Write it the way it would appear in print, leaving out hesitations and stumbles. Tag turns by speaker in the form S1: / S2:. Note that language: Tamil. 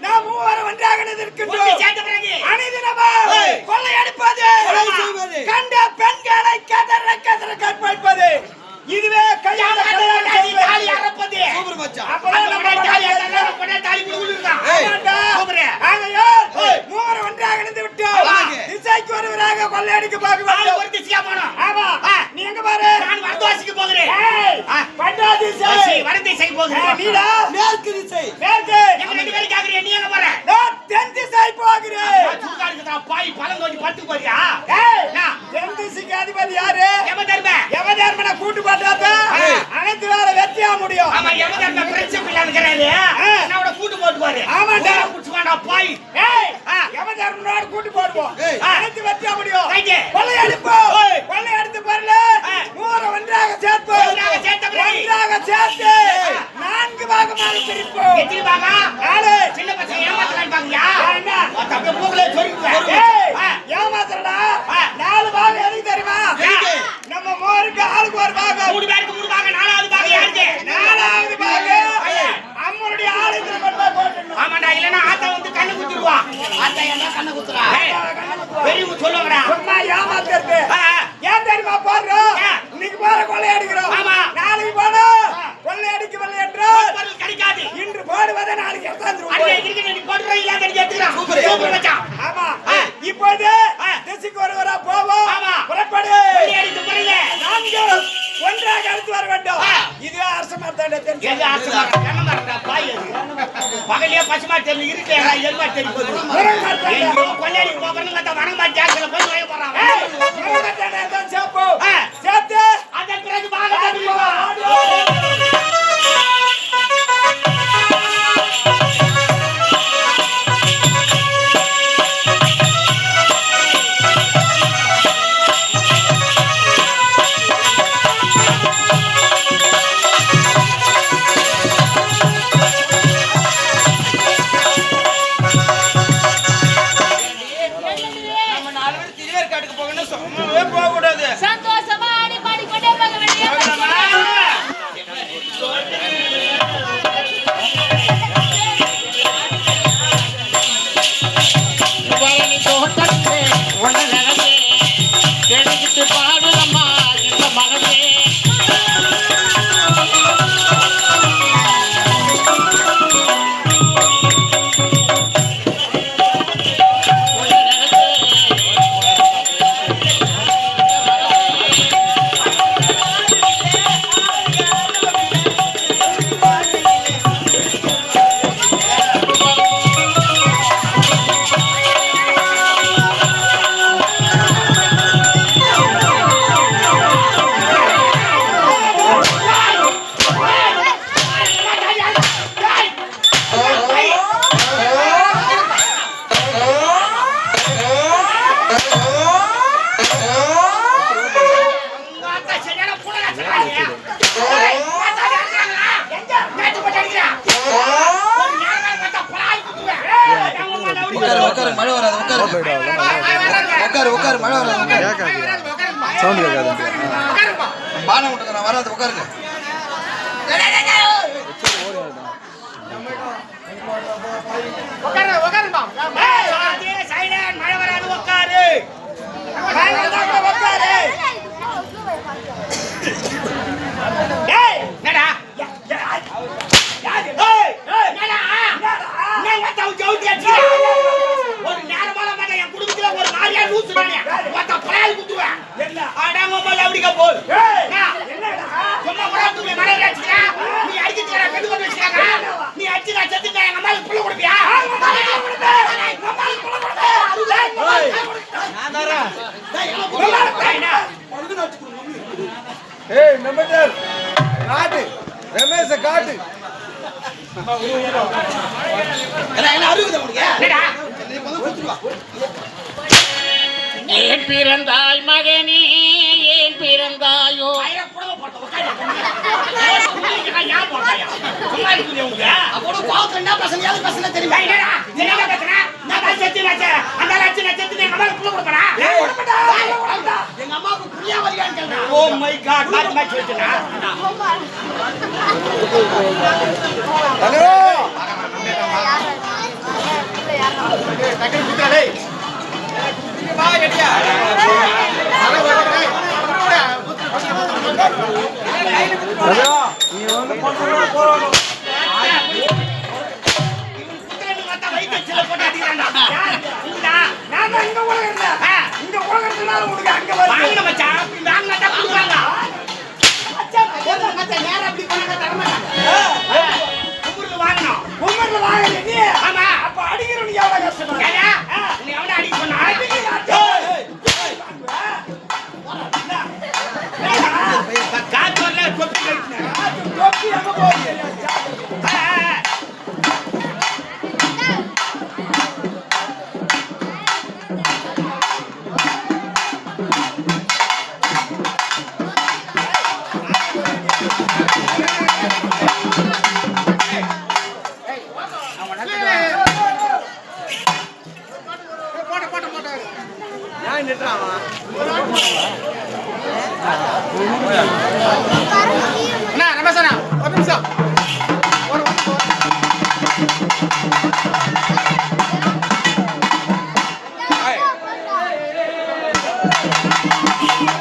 S1: நாம் மூவரும் ஒன்றாக நிற்கின்றோம். அனைதினமும் கொள்ளையடிப்பது, கண்ட பெண்களை கதற கதற கற்பழிப்பது, இதுவே கையாள தாலி அறுப்பது. சூப்பர் மச்சான். அப்பதான் நம்ம தாலி குடுக்குறான். ஆகையால் மூவரும் ஒன்றாக நின்று விட்டோம். திசைக்கு ஒருவராக கொள்ளையடிக்க பார்க்க வேண்டும். ஒரு திசையா போனோம். ஆமா. நீ எங்க பாரு? நான் வடதிசைக்கு போகிறேன். வட திசை. வட திசைக்கு போகிறேன். நீடா மேற்கு திசை. மேற்கு. எங்க ரெண்டு பேரும் கேக்குறீங்க, நீ எங்க போற? நான் தென் திசை போகிறேன். சுகாருக்கு தான் பாய் பழங்கோடி பட்டு போறியா? நான் தென் திசைக்கு அதிபதி யாரு? யமதர்மனை கூட்டு போட்டாதா அனைத்து வேற வெற்றியா முடியும். ஆமா, யமதர்ம பிரச்சனை இல்லங்கறாரு. என்னோட கூட்டு போட்டு பாரு. ஆமாடா, குச்சுவாடா பாய். யமதர்மனோட கூட்டு போடுவோம். அனைத்து வெற்றியா முடியும். கொள்ளையடிப்போம். கொள்ளையடித்து பாருல மூவரும் ஒன்றாக சேர்ப்போம். ஒன்றாக சேர்த்து 4 பாகமாக பிரிப்போம். எத்தனை பாகம்? 4. சின்ன பசங்க ஏமாத்தலாம் பாங்கயா? என்ன தப்பு மூக்குல சொருகுங்க. ஏமாத்தறடா. 4 பாகம் எதுக்கு தெரியுமா? நம்ம மோருக்கு ஆளுக்கு ஒரு பாகம். 3 பேருக்கு 3 பாகம். 4வது பாகம் யாருக்கு? 4வது பாகம் அம்மனுடைய ஆளுக்கு மட்டும் போடணும். ஆமாடா, இல்லனா ஆத்தா வந்து கண்ணு குத்துடுவா. ஆத்தா என்ன கண்ணு குத்துறா? பெரியவங்க சொல்லுங்கடா. சும்மா ஏமாத்துறது. ஏன் தெரியுமா போறோம்? இன்னைக்கு போற கொள்ளையடிக்கிறோம். ஆமா, நாளைக்கு போறோம் கொள்ளையடிக்க வரலன்றோம். பொருள் கிடைக்காது. இன்று போடுவதை நாளைக்கு எடுத்துறோம். அன்னைக்கு நீ போடுற இல்ல தெரிஞ்சு எடுத்துறோம். சூப்பர் மச்சான். ஆமா, இப்போது திசைக்கு ஒருவரா போவோம். ஆமா, புறப்படு. கொள்ளையடிக்க போறீங்க. நாங்கள் ஒன்றாக எடுத்து வர வேண்டும். இது அரசமர்த்தானே தெரிஞ்சு. எது அரசமர்த்தா? கண்ணமர்த்தா பாய் அது. பகலியே பசுமாட்டேல இருக்கேடா, எல்மாட்டேல போடு. கொள்ளையடிக்க போறவங்க அந்த வனமாட்டியால போய் வாங்க போறாங்க. மரகட்டனே தான் சேப்போ. சேத்து அதன் பிறகு பாகத்தை
S2: சவுண்ட் கேட்காது. பானம் விட்டுங்க, நான் வராது. உட்காருங்க.
S1: மழை வராது. உட்காரு. ஒரு நேரமான என் குடும்பத்துல ஒரு மாதிரியா லூசு பழைய குத்துவேன். அப்படிக்க போல் சும்மா உடம்புல மழை நீ அடிச்சுக்கிற பெண்ணு கொண்டு வச்சுக்காங்க. நீ அடிச்சுக்கா செத்துக்க எங்க அம்மாவுக்கு புள்ள கொடுப்பியா?
S2: காட்டு ரமேஷ காட்டு.
S3: ஏன் பிறந்தாய் மகனே, ஏன் பிறந்தாயோ?
S1: டக்கு குத்துறா வா கட்டியா நீ வந்து போறோம் ரமேசனா ஒரு நிமிஷம்
S4: Hey!